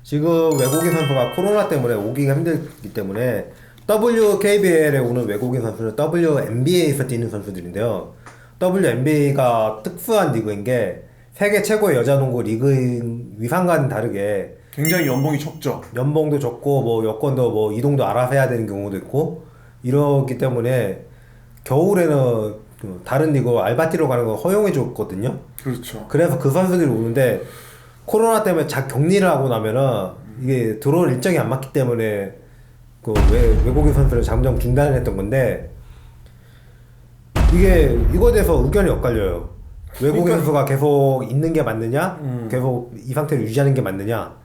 지금 외국인 선수가 코로나 때문에 오기가 힘들기 때문에 WKBL에 오는 외국인 선수는 WNBA에서 뛰는 선수들인데요. WNBA가 특수한 리그인 게 세계 최고의 여자 농구 리그인 위상과는 다르게 굉장히 연봉이 적죠. 연봉도 적고 뭐 여권도 뭐 이동도 알아서 해야 되는 경우도 있고 이러기 때문에 겨울에는 그 다른 리그 알바 뛰러 가는 거 허용해 줬거든요. 그렇죠. 그래서 그 선수들이 오는데 코로나 때문에 격리를 하고 나면은 이게 들어올 일정이 안 맞기 때문에 그 외국인 선수를 잠정 중단을 했던 건데 이게 이거에 대해서 의견이 엇갈려요. 외국인 그러니까 선수가 계속 있는 게 맞느냐? 계속 이 상태를 유지하는 게 맞느냐?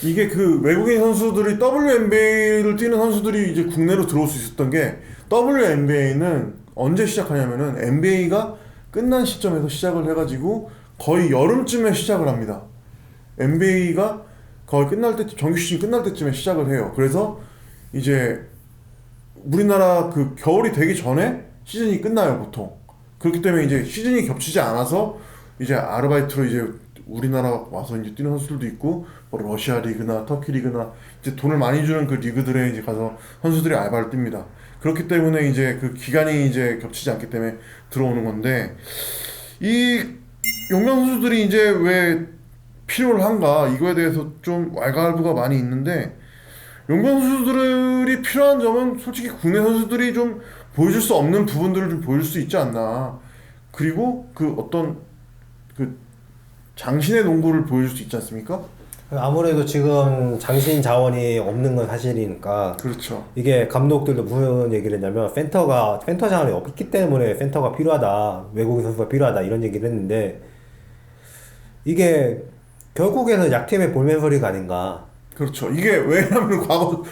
이게 그 외국인 선수들이 WNBA를 뛰는 선수들이 이제 국내로 들어올 수 있었던 게 WNBA는 언제 시작하냐면은 NBA가 끝난 시점에서 시작을 해가지고 거의 여름쯤에 시작을 합니다. NBA가 거의 끝날 때 정규 시즌 끝날 때쯤에 시작을 해요. 그래서 이제 우리나라 그 겨울이 되기 전에 시즌이 끝나요 보통. 그렇기 때문에 이제 시즌이 겹치지 않아서 이제 아르바이트로 이제 우리나라 와서 이제 뛰는 선수들도 있고 뭐 러시아 리그나 터키 리그나 이제 돈을 많이 주는 그 리그들에 이제 가서 선수들이 알바를 뜁니다. 그렇기 때문에 이제 그 기간이 이제 겹치지 않기 때문에 들어오는 건데 이 용병 선수들이 이제 왜 필요를 한가 이거에 대해서 좀 왈가왈부가 많이 있는데 용병 선수들이 필요한 점은 솔직히 국내 선수들이 좀 보여줄 수 없는 부분들을 좀 보여줄 수 있지 않나. 그리고 그 어떤 그 장신의 농구를 보여줄 수 있지 않습니까? 아무래도 지금 장신 자원이 없는 건 사실이니까 그렇죠. 이게 감독들도 무슨 얘기를 했냐면 센터 자원이 없기 때문에 센터가 필요하다, 외국인 선수가 필요하다 이런 얘기를 했는데 이게 결국에는 약팀의 볼멘소리가 아닌가. 그렇죠. 이게 왜냐하면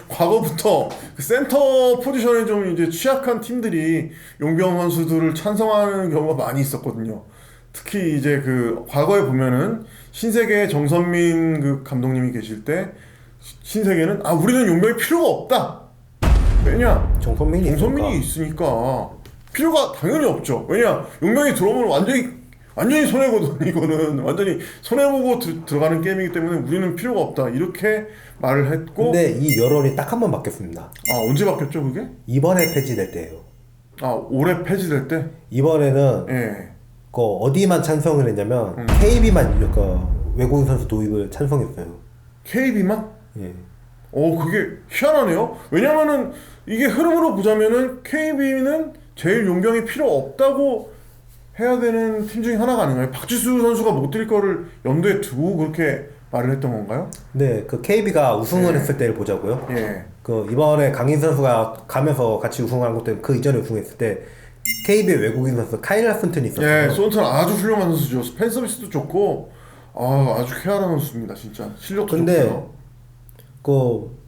과거부터 그 센터 포지션에 좀 이제 취약한 팀들이 용병 선수들을 찬성하는 경우가 많이 있었거든요. 특히 이제 그 과거에 보면은 신세계 정선민 그 감독님이 계실 때 신세계는 우리는 용병이 필요가 없다. 왜냐? 정선민이 있으니까 필요가 당연히 없죠. 왜냐? 용병이 들어오면 완전히 손해거든. 이거는 완전히 손해보고 들어가는 게임이기 때문에 우리는 필요가 없다 이렇게 말을 했고. 근데 이 여론이 딱 한 번 바뀌었습니다. 언제 바뀌었죠 그게? 이번에 폐지될 때예요. 올해 폐지될 때? 이번에는 예. 그 어디만 찬성을 했냐면 KB만 그 외국인 선수 도입을 찬성했어요. KB만? 예. 그게 희한하네요. 왜냐면은 이게 흐름으로 보자면은 KB는 제일 용병이 필요 없다고 해야 되는 팀 중에 하나가 아닌가요? 박지수 선수가 못 뛸 거를 염두에 두고 그렇게 말을 했던 건가요? 네, 그 KB가 우승을 예. 했을 때를 보자고요. 예. 그 이번에 강인 선수가 가면서 같이 우승한 것 때문에 그 이전에 우승했을 때 KB의 외국인 선수 카일라 슨튼이 있었어요. 예, 손튼 아주 훌륭한 선수죠. 팬 서비스도 좋고 아주 쾌활한 선수입니다. 진짜 실력도 근데 좋고요. 그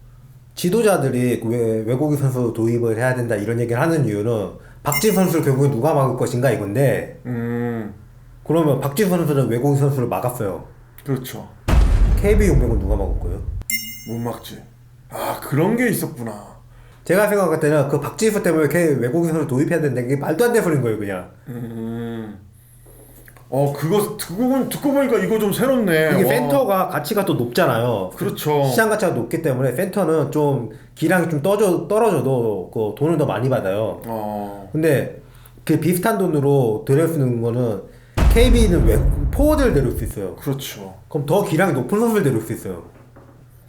지도자들이 왜 외국인 선수 도입을 해야 된다 이런 얘기를 하는 이유는 박지 선수를 결국에 누가 막을 것인가 이건데 그러면 박지 선수는 외국인 선수를 막았어요. 그렇죠. KB 용병은 누가 막을 거예요? 못 막지. 그런 게 있었구나. 제가 생각할 때는 그 박지수 때문에 외국인 선수 도입해야 되는데 이게 말도 안 되는 소리인 거예요 그냥. 그거 듣고 보니까 이거 좀 새롭네. 이게 와. 센터가 가치가 또 높잖아요. 그렇죠. 시장 가치가 높기 때문에 센터는 좀 기량이 좀 떨어져도 그 돈을 더 많이 받아요. 근데 그 비슷한 돈으로 데려올 수 있는 거는 KB는 포워드를 데려올 수 있어요. 그렇죠. 그럼 더 기량이 높은 선수를 데려올 수 있어요.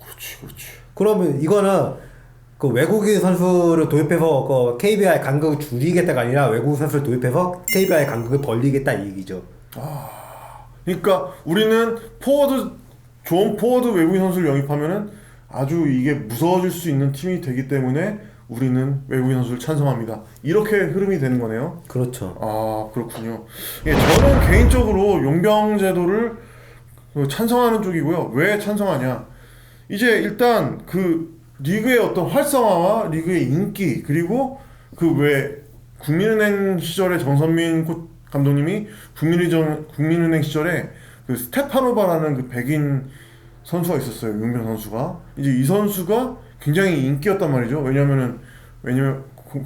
그렇지. 그러면 이거는 그 외국인 선수를 도입해서 그 KB와의 간극을 줄이겠다가 아니라 외국인 선수를 도입해서 KB와의 간극을 벌리겠다 이 얘기죠. 그러니까 우리는 좋은 포워드 외국인 선수를 영입하면은 아주 이게 무서워질 수 있는 팀이 되기 때문에 우리는 외국인 선수를 찬성합니다. 이렇게 흐름이 되는 거네요. 그렇죠. 그렇군요. 저는 개인적으로 용병 제도를 찬성하는 쪽이고요. 왜 찬성하냐? 이제 일단 그 리그의 어떤 활성화와 리그의 인기 그리고 그 왜 국민은행 시절에 정선민 감독님이 국민은행 시절에 그 스테파노바라는 그 백인 선수가 있었어요. 용병 선수가. 이제 이 선수가 굉장히 인기였단 말이죠. 왜냐면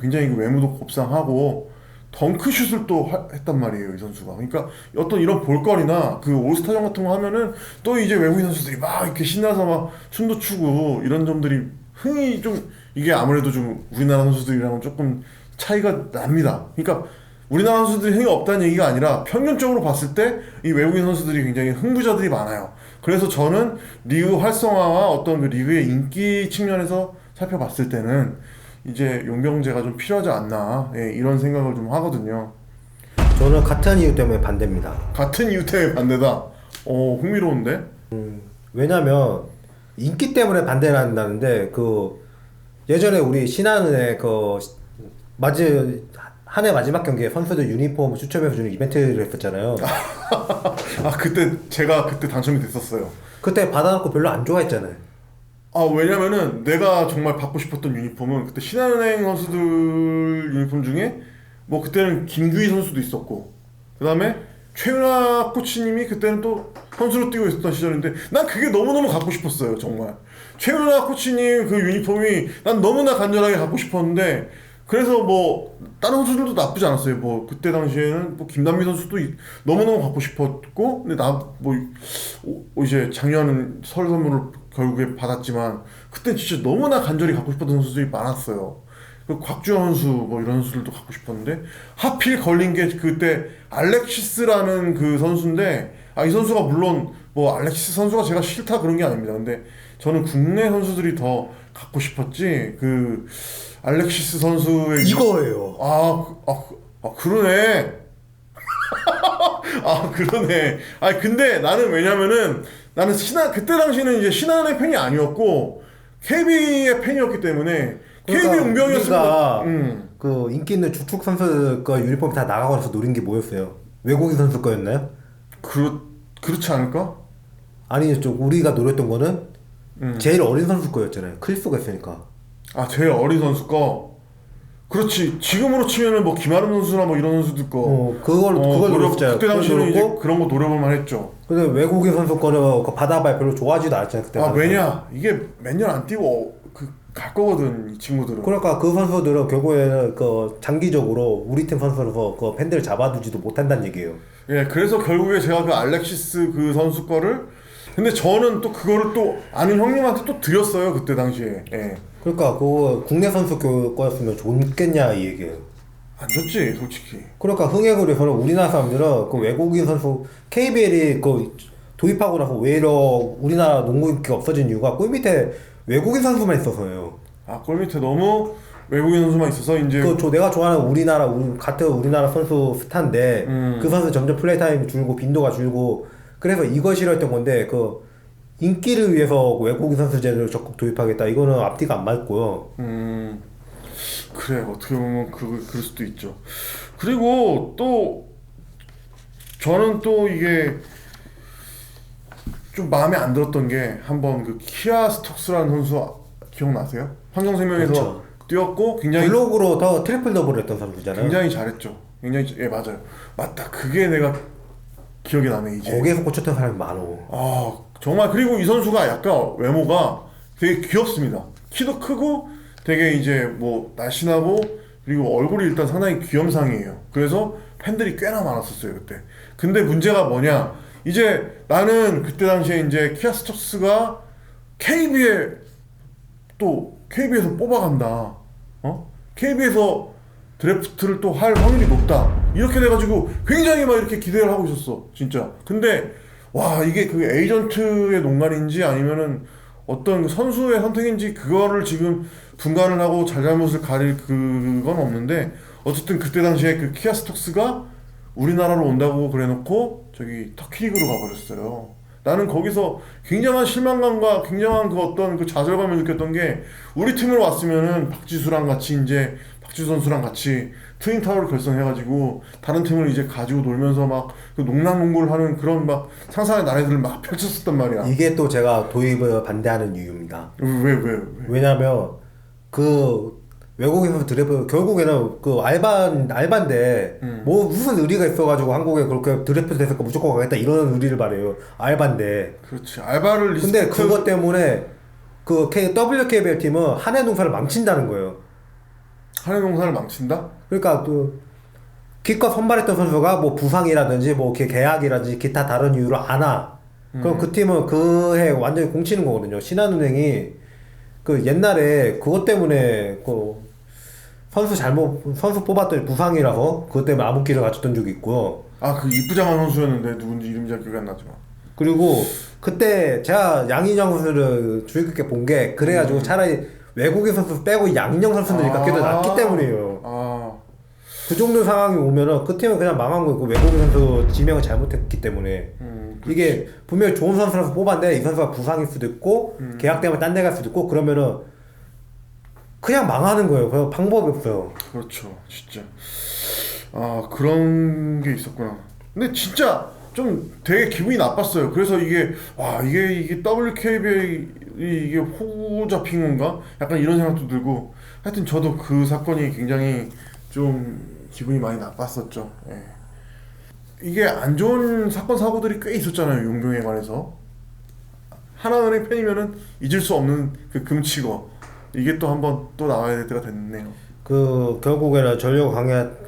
굉장히 그 외모도 곱상하고 덩크슛을 또 했단 말이에요, 이 선수가. 그러니까 어떤 이런 볼거리나 그 올스타전 같은 거 하면은 또 이제 외국인 선수들이 막 이렇게 신나서 막 춤도 추고 이런 점들이 흥이 좀 이게 아무래도 좀 우리나라 선수들이랑은 조금 차이가 납니다. 그러니까 우리나라 선수들이 흥이 없다는 얘기가 아니라 평균적으로 봤을 때 이 외국인 선수들이 굉장히 흥부자들이 많아요. 그래서 저는 리그 활성화와 어떤 그 리그의 인기 측면에서 살펴봤을 때는 이제 용병제가 좀 필요하지 않나, 예, 이런 생각을 좀 하거든요. 저는 같은 이유 때문에 반대입니다. 같은 이유 때문에 반대다. 흥미로운데? 왜냐면 인기 때문에 반대를 한다는데 그 예전에 우리 신한은행 그 한 해 마지막 경기에 선수들 유니폼 추첨해서 주는 이벤트를 했었잖아요. 그때 제가 그때 당첨이 됐었어요. 그때 받아놓고 별로 안 좋아했잖아요. 왜냐면은 내가 정말 받고 싶었던 유니폼은 그때 신한은행 선수들 유니폼 중에 뭐 그때는 김규희 선수도 있었고, 그 다음에 최윤학 코치님이 그때는 또 선수로 뛰고 있었던 시절인데 난 그게 너무너무 갖고 싶었어요. 정말 최윤학 코치님 그 유니폼이 난 너무나 간절하게 갖고 싶었는데, 그래서 뭐 다른 선수들도 나쁘지 않았어요. 뭐 그때 당시에는 뭐 김남미 선수도 너무너무 갖고 싶었고, 근데 나 뭐 이제 작년 설 선물을 결국에 받았지만 그때 진짜 너무나 간절히 갖고 싶었던 선수들이 많았어요. 그 곽주현 선수 뭐 이런 선수들도 갖고 싶었는데 하필 걸린 게 그때 알렉시스라는 그 선수인데, 이 선수가 물론 뭐 알렉시스 선수가 제가 싫다 그런 게 아닙니다. 근데 저는 국내 선수들이 더 갖고 싶었지, 그 알렉시스 선수의 이거예요. 그러네. 그러네. 근데 나는 왜냐면은 나는 그때 당시는 이제 신한은행 팬이 아니었고 KB의 팬이었기 때문에 KB 그러니까 용병이었으면 그 인기 있는 주축 선수 거 유니폼 다 나가고 나서 노린 게 뭐였어요? 외국인 선수 거였나요? 그렇지 않을까? 아니 우리가 노렸던 거는 제일 어린 선수 거였잖아요. 클 수가 있으니까. 제일 어린 선수 거. 그렇지. 지금으로 치면은 뭐 김아름 선수나 뭐 이런 선수들 거. 그걸 노렸잖아요. 그때 당시에는 이제 그런 거 노려볼만 했죠. 근데 외국인 선수 거를 받아봐야 별로 좋아하지도 않았잖아요. 그때. 왜냐? 이게 몇 년 안 뛰고 갈 거거든, 이 친구들은. 그러니까 그 선수들은 결국에는 그 장기적으로 우리 팀 선수로서 그 팬들을 잡아두지도 못한다는 얘기예요. 예, 그래서 결국에 제가 그 알렉시스 그 선수 거를, 근데 저는 또 그거를 또 아는 형님한테 또 드렸어요, 그때 당시에. 예. 그러니까 그 국내 선수 거였으면 좋겠냐 이 얘기예요. 안 좋지, 솔직히. 그러니까 흥행을 위해서는 우리나라 사람들은 그 외국인 선수 KBL이 그 도입하고 나서 오히려 우리나라 농구 인기가 없어진 이유가 골 밑에 외국인 선수만 있어서예요. 골 밑에 너무 외국인 선수만 있어서 이제 내가 좋아하는 같은 우리나라 선수 스타인데 그 선수 점점 플레이 타임이 줄고 빈도가 줄고, 그래서 이걸 싫어했던 건데 그 인기를 위해서 외국인 선수제를 적극 도입하겠다, 이거는 앞뒤가 안 맞고요. 그래, 어떻게 보면 그럴 수도 있죠. 그리고 또 저는 또 이게 좀 마음에 안 들었던 게, 한번 그 키아 스톡스라는 선수 기억나세요? 삼성생명에서 그렇죠. 뛰었고 굉장히 블록으로 더 트리플 더블 했던 선수잖아요. 굉장히 잘했죠. 예, 맞아요. 맞다. 그게 내가 기억이 나네 이제. 거기에서 꽂혔던 사람이 많어. 정말. 그리고 이 선수가 약간 외모가 되게 귀엽습니다. 키도 크고 되게 이제 뭐 날씬하고, 그리고 얼굴이 일단 상당히 귀염상이에요. 그래서 팬들이 꽤나 많았었어요 그때. 근데 문제가 뭐냐, 이제 나는 그때 당시에 이제 키아 스톡스가 KB에서 뽑아간다. KB에서 드래프트를 또 할 확률이 높다. 이렇게 돼가지고 굉장히 막 이렇게 기대를 하고 있었어, 진짜. 근데 이게 그 에이전트의 농간인지 아니면은 어떤 선수의 선택인지 그거를 지금 분간을 하고 잘잘못을 가릴 그건 없는데, 어쨌든 그때 당시에 그 키아 스톡스가 우리나라로 온다고 그래놓고 저기 터키 리그로 가버렸어요. 나는 거기서 굉장한 실망감과 굉장한 그 어떤 그 좌절감을 느꼈던 게, 우리 팀으로 왔으면은 박지수 선수랑 같이 트윈타워를 결성해가지고 다른 팀을 이제 가지고 놀면서 막 그 농락농구를 하는 그런 막 상상의 나래들을 막 펼쳤었단 말이야. 이게 또 제가 도입을 반대하는 이유입니다. 왜? 왜냐면 그 외국인 선수 드래프트 결국에는 그 알바인데 뭐 무슨 의리가 있어가지고 한국에 그렇게 드래프트 됐을까 무조건 가겠다 이런 의리를 말해요. 알바인데. 그렇지. 알바를 근데 그것 때문에 그 WKBL 팀은 한해 농사를 망친다는 거예요. 한해 농사를 망친다? 그러니까 기껏 선발했던 선수가 뭐 부상이라든지 뭐 계약이라든지 기타 다른 이유로 안 와. 그럼 그 팀은 그 해 완전히 공치는 거거든요. 신한은행이 그 옛날에 그것 때문에 그 선수 뽑았더니 부상이라서 그것 때문에 암흑기를 갖췄던 적이 있고요. 아, 그 이쁘장한 선수였는데 누군지 이름이 잘 기억이 안 나지만. 그리고 그때 제가 양인영 선수를 주의 깊게 본 게 그래가지고 차라리 외국인 선수 빼고 양인영 선수들이 갖기도 낫기 때문이에요. 아, 그 정도 상황이 오면은 그 팀은 그냥 망한 거고 외국인 선수 지명을 잘못했기 때문에 이게 분명히 좋은 선수라서 뽑았는데 이 선수가 부상일 수도 있고 계약 때문에 딴 데 갈 수도 있고 그러면은 그냥 망하는 거예요. 그 방법이 없어요. 그렇죠, 진짜. 아, 그런 게 있었구나. 근데 진짜 좀 되게 기분이 나빴어요. 그래서 이게 와, 이게 WKBL이 이게 호구 잡힌 건가? 약간 이런 생각도 들고. 하여튼 저도 그 사건이 굉장히 좀 기분이 많이 나빴었죠. 예. 이게 안 좋은 사건 사고들이 꽤 있었잖아요, 용병에 관해서. 하나은행 팬이면은 잊을 수 없는 그 금치거. 이게 또 한번 또 나와야 될 때가 됐네요. 그 결국에는 전력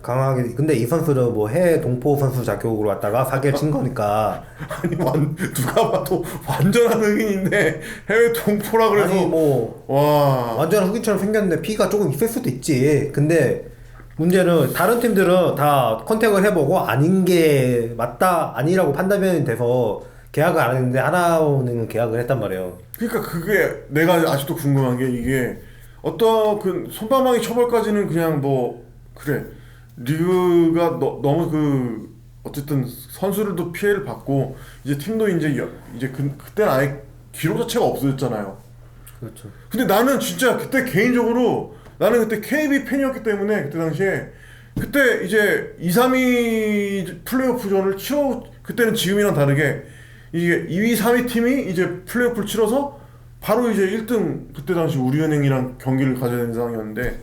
강하게 근데 이 선수는 뭐 해외 동포 선수 자격으로 왔다가 사기를 친 거니까 아니 누가 봐도 완전한 흑인인데 해외 동포라 그래서 아니 뭐 와 완전 흑인처럼 생겼는데 피가 조금 있을 수도 있지. 근데 문제는 다른 팀들은 다 컨택을 해보고 아닌 게 맞다 아니라고 판단이 돼서 계약을 안 했는데 하나은행은 계약을 했단 말이에요. 그러니까 그게 내가 아직도 궁금한 게 이게 어떤 그 손방망이 처벌까지는 그냥 뭐 그래 리그가 너무 그 어쨌든 선수들도 피해를 받고 이제 팀도 이제 그때는 아예 기록 자체가 없어졌잖아요. 그렇죠. 근데 나는 진짜 그때 개인적으로 나는 그때 KB 팬이었기 때문에 그때 당시에 그때 이제 2, 3위 플레이오프전을 치러 그때는 지금이랑 다르게 이게 2위, 3위 팀이 이제 플레이오프를 치러서 바로 이제 1등 그때 당시 우리은행이랑 경기를 가져야 되는 상황이었는데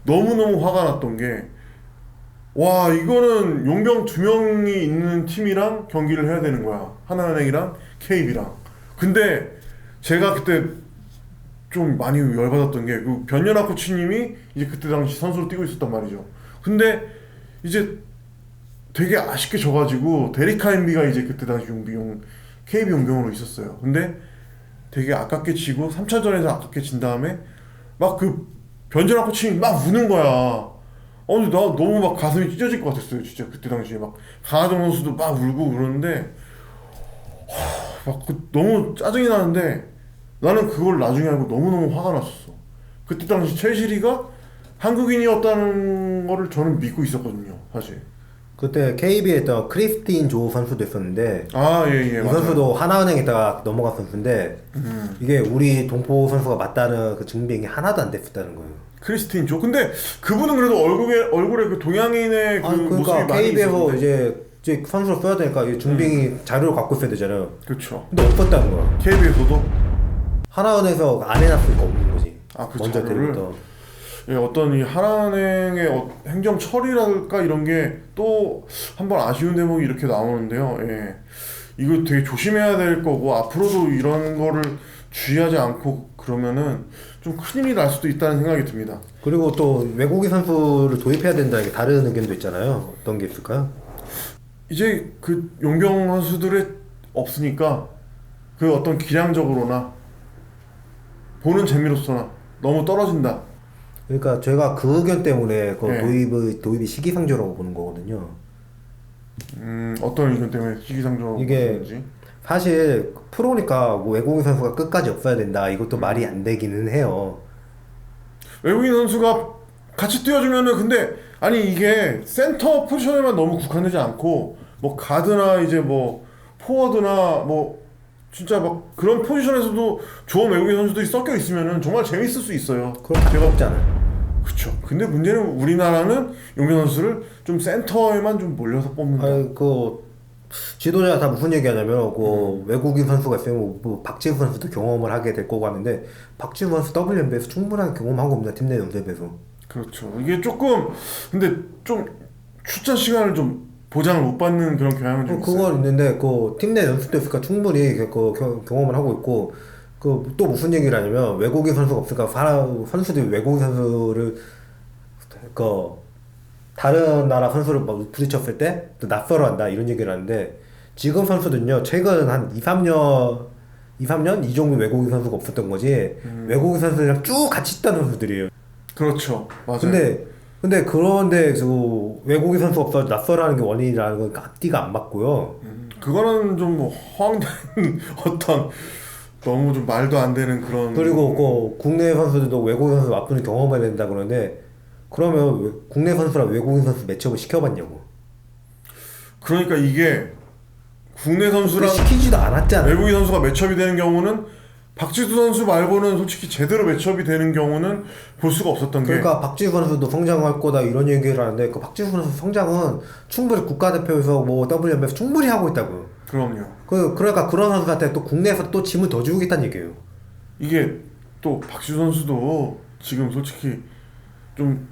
너무너무 화가 났던 게 와 이거는 용병 2명이 있는 팀이랑 경기를 해야 되는 거야. 하나은행이랑 KB랑. 근데 제가 그때 좀 많이 열받았던 게 그 변연아 코치님이 이제 그때 당시 선수로 뛰고 있었단 말이죠. 근데 이제 되게 아쉽게 져가지고 데리카 엠비가 이제 그때 당시 KB 용병으로 있었어요. 근데 되게 아깝게 치고 3차전에서 아깝게 진 다음에 막 그 변전아 코치님이 막 우는 거야. 근데 나 너무 막 가슴이 찢어질 것 같았어요. 진짜 그때 당시에 막 강하정 선수도 막 울고 그러는데 막 너무 짜증이 나는데 나는 그걸 나중에 알고 너무너무 화가 났었어. 그때 당시 첼시리가 한국인이었다는 거를 저는 믿고 있었거든요, 사실. 그때 KB에 있던 크리스틴 조 선수도 있었는데 예, 이 맞아요. 선수도 하나은행에다가 넘어간 선수인데 이게 우리 동포 선수가 맞다는 그 증빙이 하나도 안 됐었다는 거예요. 크리스틴 조. 근데 그분은 그래도 얼굴에 그 동양인의 그 모습이 그러니까 많이 KB에서 있었는데. 이제 선수로 써야 되니까 이 증빙이 자료를 갖고 있어야 되잖아요. 그렇죠. 근데 없었다는 거야. KB에서도 하나은행에서 안 해놨으니까 없는 거지. 그 먼저 자료를 데려부터. 예, 어떤 이 하나은행의 행정 처리랄까 이런 게 또 한번 아쉬운 대목이 이렇게 나오는데요. 예. 이거 되게 조심해야 될 거고 앞으로도 이런 거를 주의하지 않고 그러면은 좀 큰일이 날 수도 있다는 생각이 듭니다. 그리고 또 외국인 선수를 도입해야 된다는 게 다른 의견도 있잖아요. 어떤 게 있을까요? 이제 그 용병 선수들이 없으니까 그 어떤 기량적으로나 보는 재미로서나 너무 떨어진다. 그러니까 제가 그 의견 때문에 그 네. 도입이 시기상조라고 보는 거거든요. 어떤 의견 때문에 시기상조 이게 사실 프로니까 뭐 외국인 선수가 끝까지 없어야 된다. 이것도 말이 안 되기는 해요. 외국인 선수가 같이 뛰어주면은 근데 아니 이게 센터 포지션에만 너무 국한되지 않고 뭐 가드나 이제 뭐 포워드나 뭐 진짜 막 그런 포지션에서도 좋은 외국인 선수들이 섞여 있으면은 정말 재밌을 수 있어요. 그럼 제가 없잖아요. 그쵸. 근데 문제는 우리나라는 용병 선수를 좀 센터에만 좀 몰려서 뽑는다. 그 지도자가 다 무슨 얘기하냐면 그 외국인 선수가 있으면 뭐 박지훈 선수도 경험을 하게 될 거고 하는데 박지훈 선수 WNBA에서 충분한 경험하고 옵니다. 팀 내 연습에서. 그렇죠. 이게 조금 근데 좀 출전 시간을 좀 보장을 못 받는 그런 경향은 좀 있어요. 그건 있는데 그 팀 내 연습도 있으니까 충분히 그 경험을 하고 있고 그 또 무슨 얘기를 하냐면 외국인 선수가 없으니까 선수들이 외국인 선수를 그 다른 나라 선수를 막 부딪혔을 때 또 낯설어한다 이런 얘기를 하는데 지금 선수들은요 최근 한 2, 3년 이 정도 외국인 선수가 없었던 거지 외국인 선수들이랑 쭉 같이 있다는 선수들이에요. 그렇죠. 맞아요. 근데 그런데 그 외국인 선수 없어 낯설어하는 게 원인이라는 건 앞뒤가 안 맞고요. 그거는 좀뭐 허황된 어떤 너무 좀 말도 안 되는 그런. 그리고 그 국내 선수들도 외국인 선수 맞붙는 경험을 해야 된다 그러는데 그러면 국내 선수랑 외국인 선수 매치업을 시켜봤냐고. 그러니까 이게 국내 선수랑 시키지도 않았잖아. 외국인 선수가 매첩이 되는 경우는 박지수 선수 말고는 솔직히 제대로 매첩이 되는 경우는 볼 수가 없었던 게. 그러니까 박지수 선수도 성장할 거다 이런 얘기를 하는데 그 박지수 선수 성장은 충분히 국가대표에서 뭐 WNBA에서 충분히 하고 있다고. 그럼요. 그러니까 그런 선수한테 또 국내에서 또 짐을 더 주겠다는 얘기예요. 이게 또 박지수 선수도 지금 솔직히 좀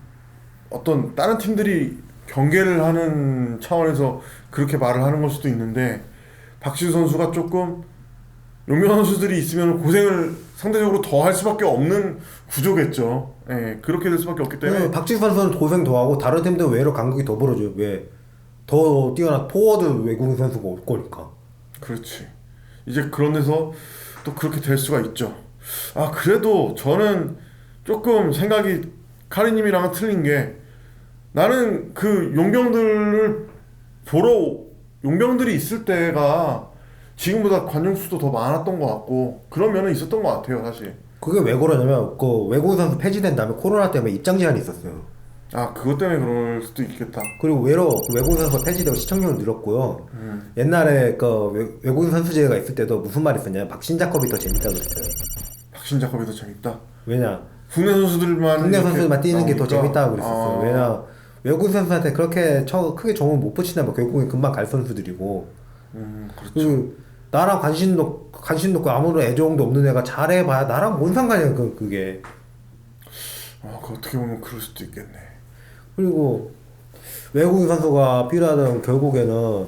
어떤 다른 팀들이 경계를 하는 차원에서 그렇게 말을 하는 걸 수도 있는데 박지수 선수가 조금 용병 선수들이 있으면 고생을 상대적으로 더 할 수밖에 없는 구조겠죠. 예, 그렇게 될 수밖에 없기 때문에. 박지수 선수는 고생 더 하고 다른 팀들 외로 간극이 더 벌어져요. 왜? 더 뛰어난 포워드 외국인 선수가 올 거니까. 그렇지. 이제 그런 데서 또 그렇게 될 수가 있죠. 아, 그래도 저는 조금 생각이 카리님이랑은 틀린 게 나는 그 용병들을 보러 용병들이 있을 때가 지금보다 관중 수도 더 많았던 것 같고 그런 면은 있었던 것 같아요, 사실. 그게 왜 그러냐면 그 외국인 선수 폐지된 다음에 코로나 때문에 입장 제한이 있었어요. 아, 그것 때문에 그럴 수도 있겠다. 그리고 외로 그 외국인 선수가 폐지되고 시청률은 늘었고요. 옛날에 그 외국인 선수제가 있을 때도 무슨 말 있었냐면 박신자컵이 더 재밌다고 그랬어요. 박신자컵이 더 재밌다. 왜냐? 국내 선수들만 국내 선수들만 뛰는 게 더 나오니까. 재밌다고 그랬었어요. 왜냐? 외국인 선수한테 그렇게 크게 정을 못 붙이냐면 결국엔 금방 갈 선수들이고. 그렇죠. 그 나랑 관심도 없고 아무런 애정도 없는 애가 잘해봐야 나랑 뭔 상관이야 그게. 그 어떻게 보면 그럴 수도 있겠네. 그리고 외국인 선수가 필요하던 결국에는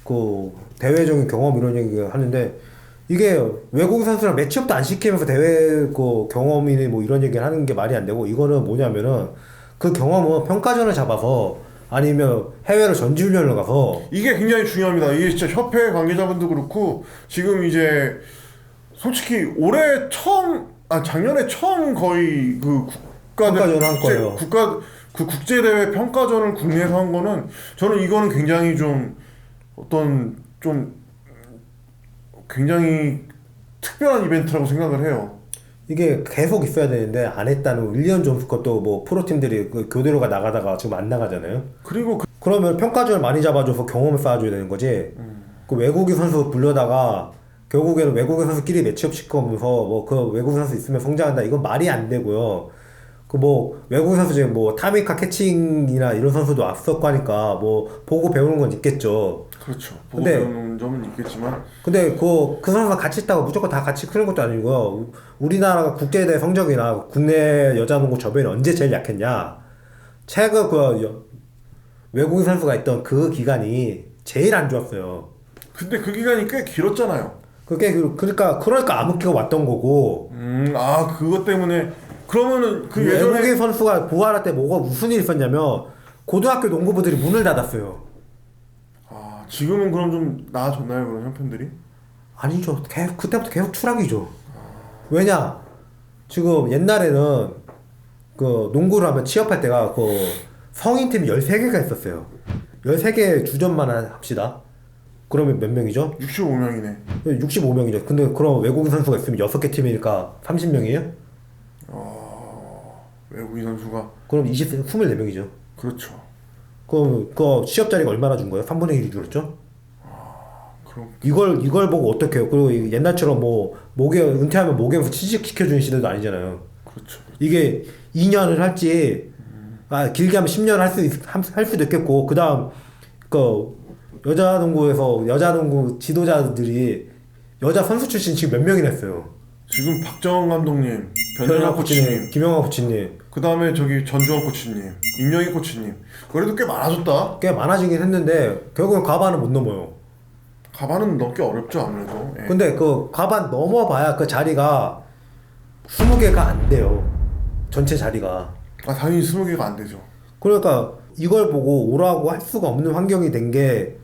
그 대외적인 경험 이런 얘기를 하는데 이게 외국인 선수랑 매치업도 안 시키면서 대회 그 경험이니 뭐 이런 얘기를 하는 게 말이 안 되고 이거는 뭐냐면은 그 경험은 평가전을 잡아서 아니면 해외로 전지훈련을 가서 이게 굉장히 중요합니다. 이게 진짜 협회 관계자분도 그렇고 지금 이제 솔직히 올해 처음 작년에 처음 거의 그 평가전 한 거예요. 국제 대회 평가전을 국내에서 한 거는 저는 이거는 굉장히 좀 어떤 좀 굉장히 특별한 이벤트라고 생각을 해요. 이게 계속 있어야 되는데 안 했다는 윌리엄 존스 것도 뭐 프로팀들이 그 교대로가 나가다가 지금 안 나가잖아요. 그리고 그러면 평가전을 많이 잡아줘서 경험을 쌓아줘야 되는 거지. 그 외국인 선수 불러다가 결국에는 외국인 선수끼리 매치업 시키면서 뭐 그 외국인 선수 있으면 성장한다 이건 말이 안 되고요. 그 뭐 외국인 선수 중에 뭐 타미카 캐칭이나 이런 선수도 왔었고 하니까 뭐 보고 배우는 건 있겠죠. 그렇죠. 보고 근데 배우는 점은 있겠지만 근데 그 선수가 같이 있다고 무조건 다 같이 크는 것도 아니고요. 우리나라가 국제대회 성적이나 국내 여자농구 저변이 언제 제일 약했냐? 최근 외국인 선수가 있던 그 기간이 제일 안 좋았어요. 근데 그 기간이 꽤 길었잖아요. 그러니까 암흑기가 왔던 거고. 그것 때문에 그러면은 그 예전에 외국인 선수가 부활할 때 무슨 일이 있었냐면 고등학교 농구부들이 문을 닫았어요. 지금은 그럼 좀 나아졌나요, 그런 형편들이? 아니죠. 그때부터 계속 추락이죠. 왜냐? 지금 옛날에는 그 농구를 하면 취업할 때가 그 성인팀이 13개가 있었어요. 13개 주전만 합시다. 그러면 몇 명이죠? 65명이네. 65명이죠. 근데 그럼 외국인 선수가 있으면 6개 팀이니까 30명이에요? 외국인 선수가 그럼 24명이죠. 그렇죠. 그럼 그 취업 자리가 얼마나 준 거예요? 3분의 1이 줄었죠? 그럼 이걸 보고 어떻게 해요? 그리고 옛날처럼 뭐 은퇴하면 모계에서 취직시켜주는 시대도 아니잖아요. 그렇죠. 이게 2년을 할지 길게 하면 10년을 할 수도 있겠고 그다음 그 여자농구 지도자들이 여자 선수 출신 지금 몇 명이나 했어요. 지금 박정원 감독님, 변현아 코치님, 김영하 코치님 그 다음에 저기 전주원 코치님, 임영희 코치님. 그래도 꽤 많아졌다. 꽤 많아지긴 했는데 결국엔 과반은 못 넘어요. 가반은 넘기 어렵죠, 아무래도. 예. 근데 그 과반 넘어봐야 그 자리가 20개가 안 돼요. 전체 자리가. 당연히 20개가 안 되죠. 그러니까 이걸 보고 오라고 할 수가 없는 환경이 된 게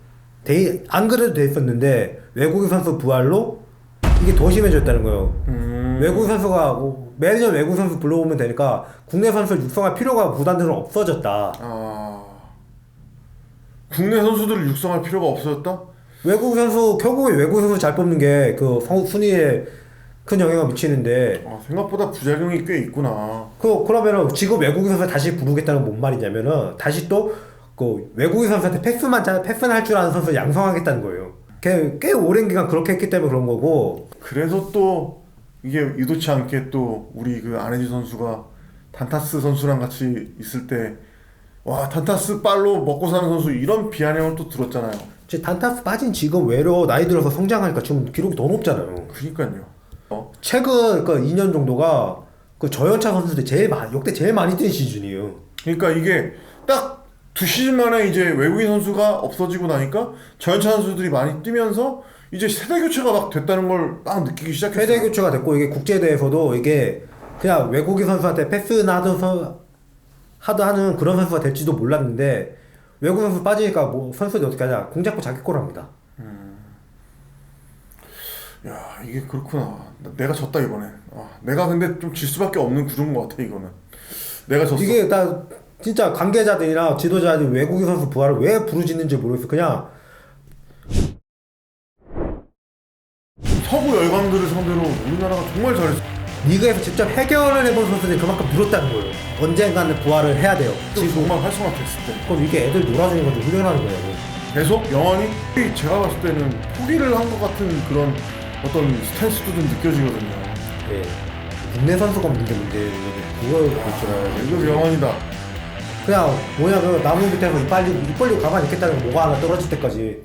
안 그래도 돼 있었는데 외국인 선수 부활로 이게 더 심해졌다는 거예요. 외국인 선수가 매년 외국인 선수 불러오면 되니까 국내 선수를 육성할 필요가 구단들은 없어졌다. 아, 국내 선수들을 육성할 필요가 없어졌다? 외국 선수 결국에 외국 선수 잘 뽑는 게 그 순위에 큰 영향을 미치는데 아, 생각보다 부작용이 꽤 있구나. 그러면은 지금 외국인 선수 다시 부르겠다는 건 뭔 말이냐면은 다시 또 그 외국인 선수한테 패스만 할 줄 아는 선수 양성하겠다는 거예요. 꽤 오랜 기간 그렇게 했기 때문에 그런 거고. 그래서 또 이게 의도치 않게 또 우리 그 안혜지 선수가 단타스 선수랑 같이 있을 때 와, 단타스 빨로 먹고 사는 선수 이런 비아냥을 또 들었잖아요. 제 단타스 빠진 지금 외로 나이 들어서 성장하니까 지금 기록이 더 높잖아요. 그니까요. 최근 그 2년 정도가 그 저연차 선수들 역대 제일 많이 뛴 시즌이에요. 그러니까 이게 딱 두 시즌 만에 이제 외국인 선수가 없어지고 나니까 저연차 선수들이 많이 뛰면서 이제 세대 교체가 막 됐다는 걸 막 느끼기 시작했어요. 세대 교체가 됐고 이게 국제대회에서도 이게 그냥 외국인 선수한테 패스나 하는 그런 선수가 될지도 몰랐는데 외국인 선수 빠지니까 뭐 선수들이 어떻게 하냐 공 잡고 자기 골 합니다. 야, 이게 그렇구나. 내가 졌다 이번엔. 내가 근데 좀 질 수밖에 없는 구조인 것 같아 이거는. 내가 졌어. 이게 나 진짜 관계자들이나 지도자들이 외국인 선수 부활을 왜 부르짖는지 모르겠어. 그냥 서구 열강들을 상대로 우리나라가 정말 잘했어. 리그에서 직접 해결을 해본 선수들이 그만큼 늘었다는 거예요. 언젠가는 부활을 해야 돼요. 지금 정말 활성화됐을 때. 그럼 이게 애들 놀아주는 건좀 훈련하는 거예요. 계속 영환이 제가 봤을 때는 포기를 한 것 같은 그런 어떤 스탠스도 좀 느껴지거든요. 예. 국내 선수가 문제 그걸 보시나요? 이거 영환이다. 그냥 뭐냐면 나무 밑에서 입 벌리고 가만히 있겠다는 거 뭐가 하나 떨어질 때까지